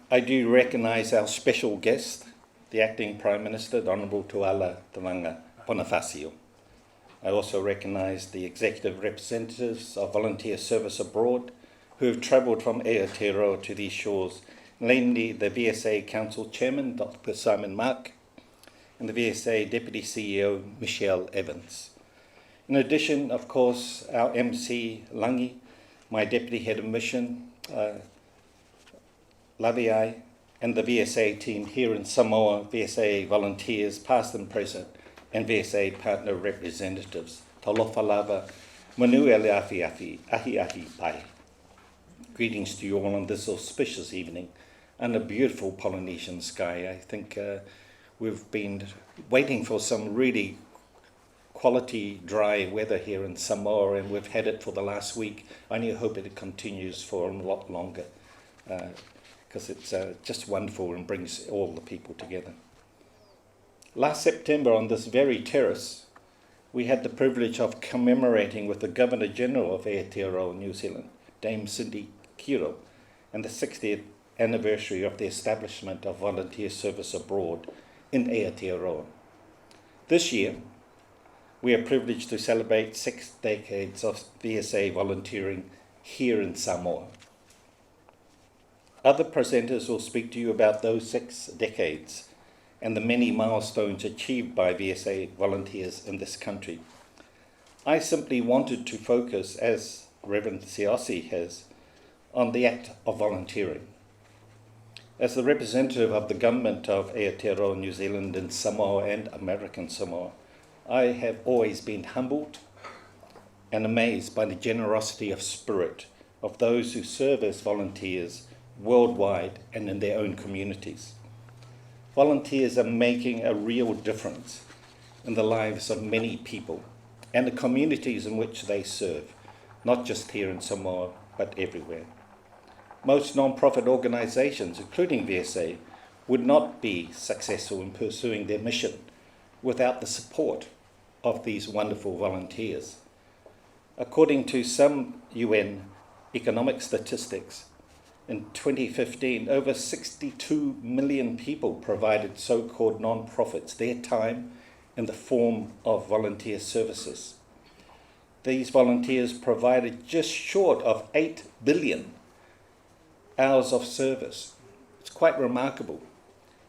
I do recognise our special guest, the Acting Prime Minister, the Honourable Tuala Tevaga Ponifasio. I also recognise the executive representatives of Volunteer Service Abroad who have travelled from Aotearoa to these shores, namely the VSA Council Chairman, Dr. Simon Mark, and the VSA Deputy CEO, Michelle Evans. In addition, of course, our MC Langi, my Deputy Head of Mission, Laviai, and the VSA team here in Samoa, VSA volunteers, past and present, and VSA partner representatives. Talofa lava, manu ele afi afi, ahi ahi pai. Greetings to you all on this auspicious evening under beautiful Polynesian sky. I think we've been waiting for some really quality dry weather here in Samoa, and we've had it for the last week. I only hope it continues for a lot longer because it's just wonderful and brings all the people together. Last September on this very terrace, we had the privilege of commemorating with the Governor-General of Aotearoa, New Zealand, Dame Cindy Kiro, and the 60th anniversary of the establishment of Volunteer Service Abroad in Aotearoa. This year, we are privileged to celebrate 6 decades of VSA volunteering here in Samoa. Other presenters will speak to you about those 6 decades and the many milestones achieved by VSA volunteers in this country. I simply wanted to focus, as Reverend Siosi has, on the act of volunteering. As the representative of the government of Aotearoa, New Zealand and Samoa and American Samoa, I have always been humbled and amazed by the generosity of spirit of those who serve as volunteers worldwide and in their own communities. Volunteers are making a real difference in the lives of many people and the communities in which they serve, not just here in Samoa, but everywhere. Most non-profit organisations, including VSA, would not be successful in pursuing their mission without the support of these wonderful volunteers. According to some UN economic statistics, in 2015, over 62 million people provided so-called non-profits their time in the form of volunteer services. These volunteers provided just short of 8 billion hours of service. It's quite remarkable.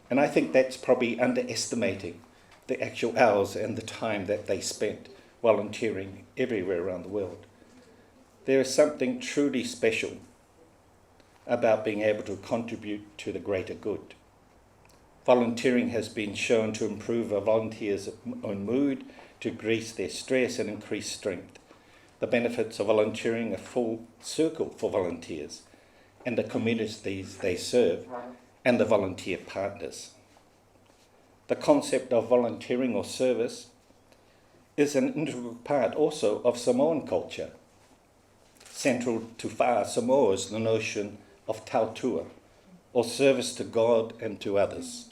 And I think that's probably underestimating the actual hours and the time that they spent volunteering everywhere around the world. There is something truly special about being able to contribute to the greater good. Volunteering has been shown to improve a volunteer's own mood, to decrease their stress and increase strength. The benefits of volunteering are full circle for volunteers and the communities they serve and the volunteer partners. The concept of volunteering or service is an integral part also of Samoan culture. Central to Wha Samoa is the notion of tautua, or service to God and to others.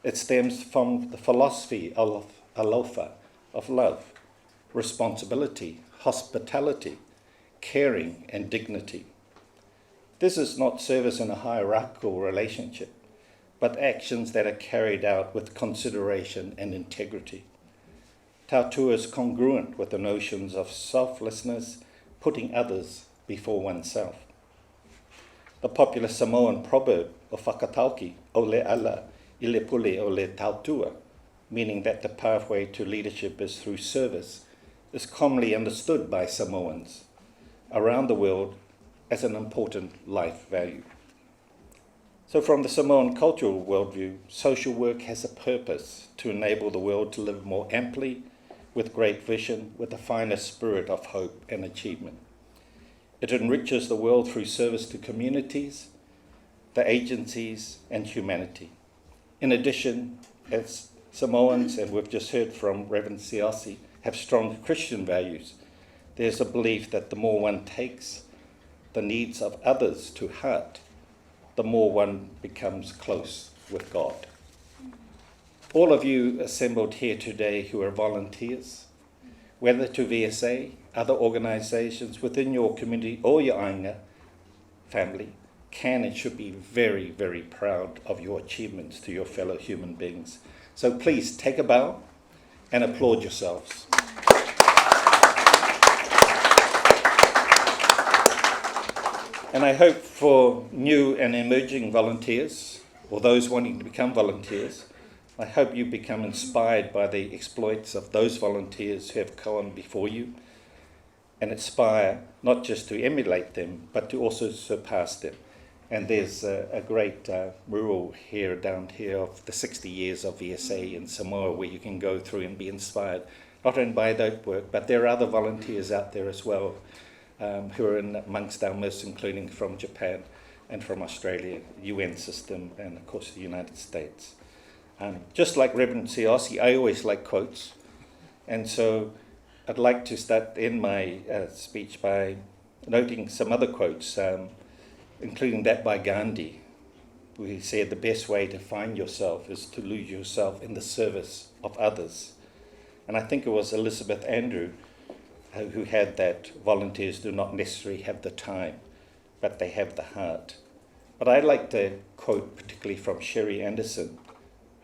It stems from the philosophy of alofa, of love, responsibility, hospitality, caring and dignity. This is not service in a hierarchical relationship, but actions that are carried out with consideration and integrity. Tautua is congruent with the notions of selflessness, putting others before oneself. The popular Samoan proverb of whakatauki, ole ala, ile pule ole tautua, meaning that the pathway to leadership is through service, is commonly understood by Samoans around the world as an important life value. So from the Samoan cultural worldview, social work has a purpose to enable the world to live more amply, with great vision, with a finer spirit of hope and achievement. It enriches the world through service to communities, the agencies, and humanity. In addition, as Samoans, and we've just heard from Reverend Siosi, have strong Christian values, there's a belief that the more one takes the needs of others to heart, the more one becomes close with God. All of you assembled here today who are volunteers, whether to VSA, other organisations within your community or your ainga family, can and should be very, very proud of your achievements to your fellow human beings. So please take a bow and applaud yourselves. And I hope for new and emerging volunteers, or those wanting to become volunteers, I hope you become inspired by the exploits of those volunteers who have gone before you, and aspire not just to emulate them, but to also surpass them. And there's a great mural down here of the 60 years of VSA in Samoa, where you can go through and be inspired, not only by that work, but there are other volunteers out there as well, who are in amongst our midst, including from Japan and from Australia, UN system, and of course the United States. Just like Reverend Siosi, I always like quotes, and so I'd like to start in my speech by noting some other quotes, including that by Gandhi, where he said the best way to find yourself is to lose yourself in the service of others. And I think it was Elizabeth Andrew who had that volunteers do not necessarily have the time, but they have the heart. But I'd like to quote particularly from Sherry Anderson,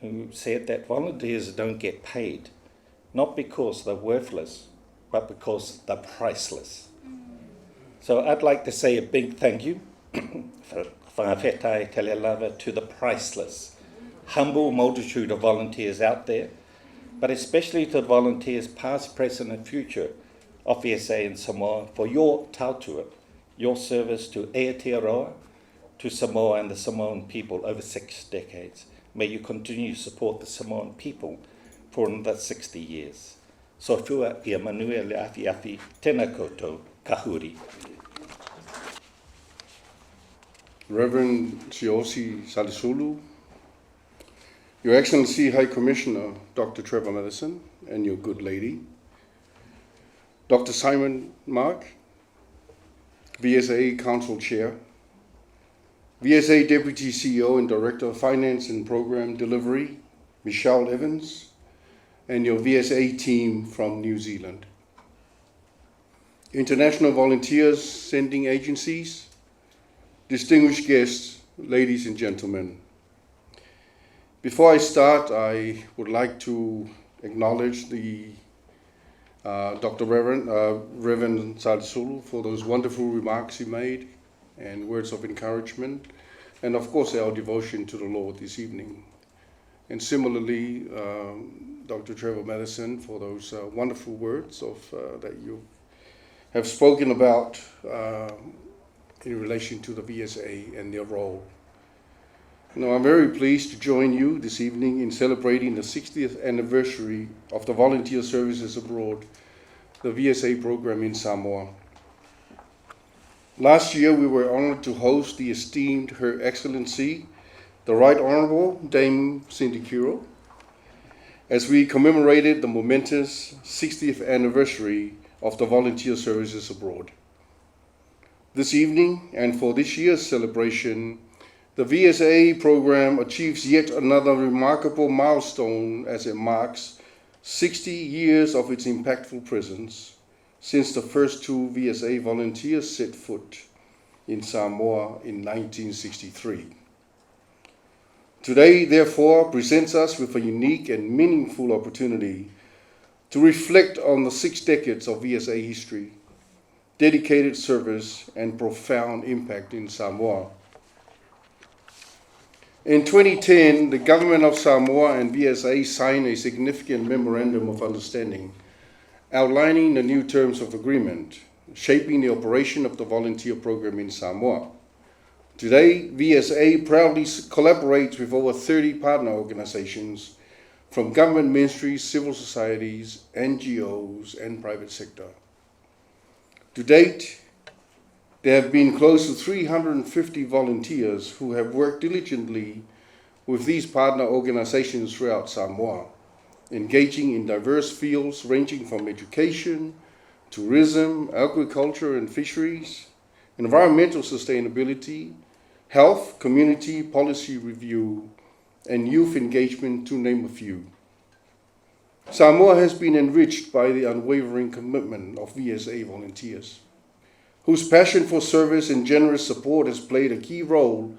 who said that volunteers don't get paid, not because they're worthless, but because they're priceless. So I'd like to say a big thank you to the priceless, humble multitude of volunteers out there, but especially to the volunteers past, present and future of VSA in Samoa for your tautua, your service to Aotearoa, to Samoa and the Samoan people over 6 decades. May you continue to support the Samoan people for another 60 years. So fua ia manua le afi afi, tēnā koutou, kahuri. Reverend Siosi Salisulu, Your Excellency High Commissioner Dr. Trevor Matheson, and your good lady, Dr. Simon Mark, VSA Council Chair, VSA Deputy CEO and Director of Finance and Program Delivery, Michelle Evans, and your VSA team from New Zealand. International volunteers, sending agencies, distinguished guests, ladies and gentlemen. Before I start, I would like to acknowledge the Dr. Reverend Salisulu for those wonderful remarks he made and words of encouragement, and of course our devotion to the Lord this evening. And similarly, Dr. Trevor Matheson for those wonderful words that you have spoken about in relation to the VSA and their role. Now, I'm very pleased to join you this evening in celebrating the 60th anniversary of the Volunteer Services Abroad, the VSA program in Samoa. Last year, we were honored to host the esteemed Her Excellency, the Right Honorable Dame Cindy Kiro, as we commemorated the momentous 60th anniversary of the Volunteer Services Abroad. This evening, and for this year's celebration, the VSA program achieves yet another remarkable milestone as it marks 60 years of its impactful presence since the first 2 VSA volunteers set foot in Samoa in 1963. Today, therefore, presents us with a unique and meaningful opportunity to reflect on the 6 decades of VSA history, dedicated service, and profound impact in Samoa. In 2010, the government of Samoa and VSA signed a significant memorandum of understanding outlining the new terms of agreement, shaping the operation of the volunteer program in Samoa. Today, VSA proudly collaborates with over 30 partner organizations from government ministries, civil societies, NGOs, and private sector. To date, there have been close to 350 volunteers who have worked diligently with these partner organizations throughout Samoa, engaging in diverse fields ranging from education, tourism, agriculture and fisheries, environmental sustainability, health, community policy review, and youth engagement, to name a few. Samoa has been enriched by the unwavering commitment of VSA volunteers. whose passion for service and generous support has played a key role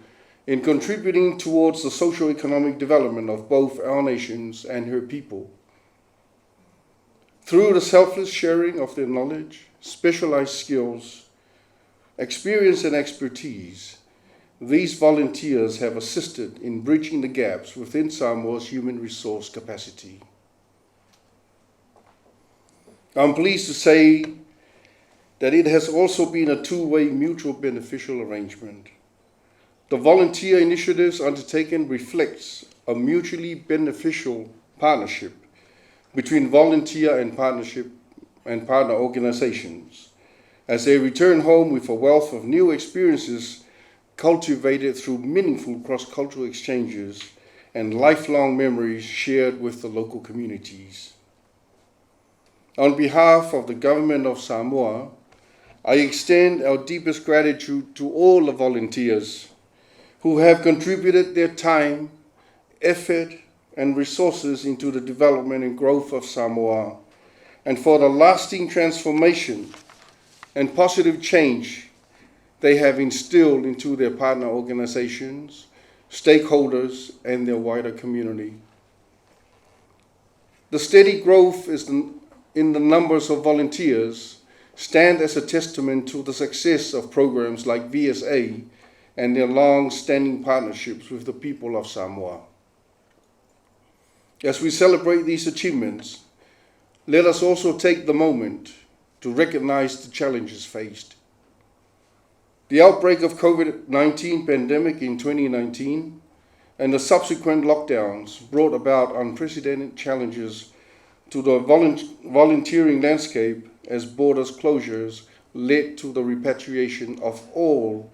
in contributing towards the socio-economic development of both our nations and her people. Through the selfless sharing of their knowledge, specialized skills, experience and expertise, these volunteers have assisted in bridging the gaps within Samoa's human resource capacity. I'm pleased to say that it has also been a two-way mutual beneficial arrangement. The volunteer initiatives undertaken reflects a mutually beneficial partnership between volunteer and partner organizations as they return home with a wealth of new experiences cultivated through meaningful cross-cultural exchanges and lifelong memories shared with the local communities. On behalf of the Government of Samoa, I extend our deepest gratitude to all the volunteers who have contributed their time, effort, and resources into the development and growth of Samoa, and for the lasting transformation and positive change they have instilled into their partner organizations, stakeholders, and their wider community. The steady growth in the numbers of volunteers stand as a testament to the success of programs like VSA and their long-standing partnerships with the people of Samoa. As we celebrate these achievements, let us also take the moment to recognize the challenges faced. The outbreak of COVID-19 pandemic in 2019 and the subsequent lockdowns brought about unprecedented challenges to the volunteering landscape as borders closures led to the repatriation of all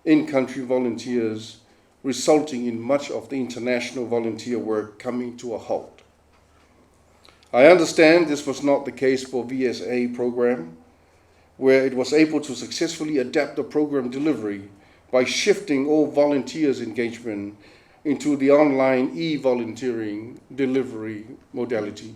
in-country volunteers, resulting in much of the international volunteer work coming to a halt. I understand this was not the case for VSA program, where it was able to successfully adapt the program delivery by shifting all volunteers' engagement into the online e-volunteering delivery modality.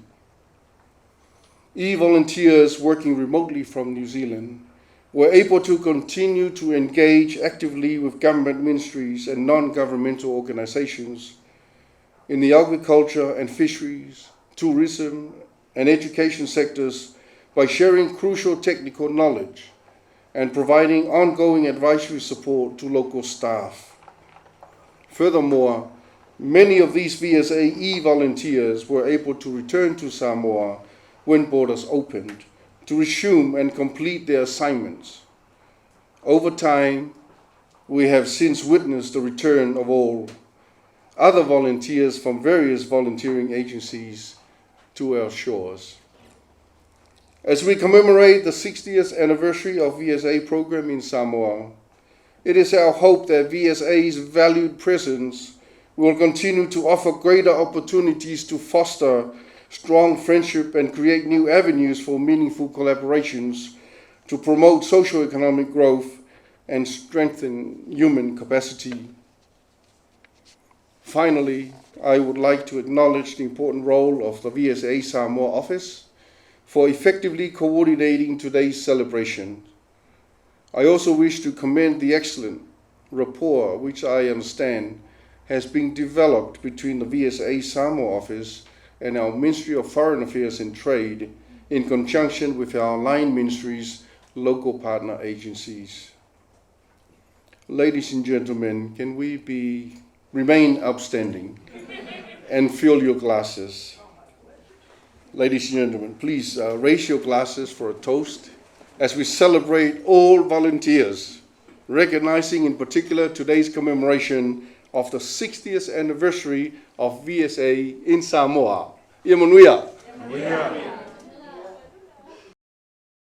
E-volunteers working remotely from New Zealand were able to continue to engage actively with government ministries and non-governmental organizations in the agriculture and fisheries, tourism, and education sectors by sharing crucial technical knowledge and providing ongoing advisory support to local staff. Furthermore, many of these VSA e-volunteers were able to return to Samoa when borders opened to resume and complete their assignments. Over time, we have since witnessed the return of all other volunteers from various volunteering agencies to our shores. As we commemorate the 60th anniversary of VSA program in Samoa, it is our hope that VSA's valued presence will continue to offer greater opportunities to foster strong friendship and create new avenues for meaningful collaborations to promote socio-economic growth and strengthen human capacity. Finally, I would like to acknowledge the important role of the VSA Samoa office for effectively coordinating today's celebration. I also wish to commend the excellent rapport which I understand has been developed between the VSA Samoa office and our Ministry of Foreign Affairs and Trade in conjunction with our line ministries' local partner agencies. Ladies and gentlemen, can we remain upstanding and fill your glasses? Ladies and gentlemen, please raise your glasses for a toast as we celebrate all volunteers, recognizing in particular today's commemoration of the 60th anniversary of VSA in Samoa. Ia manuia.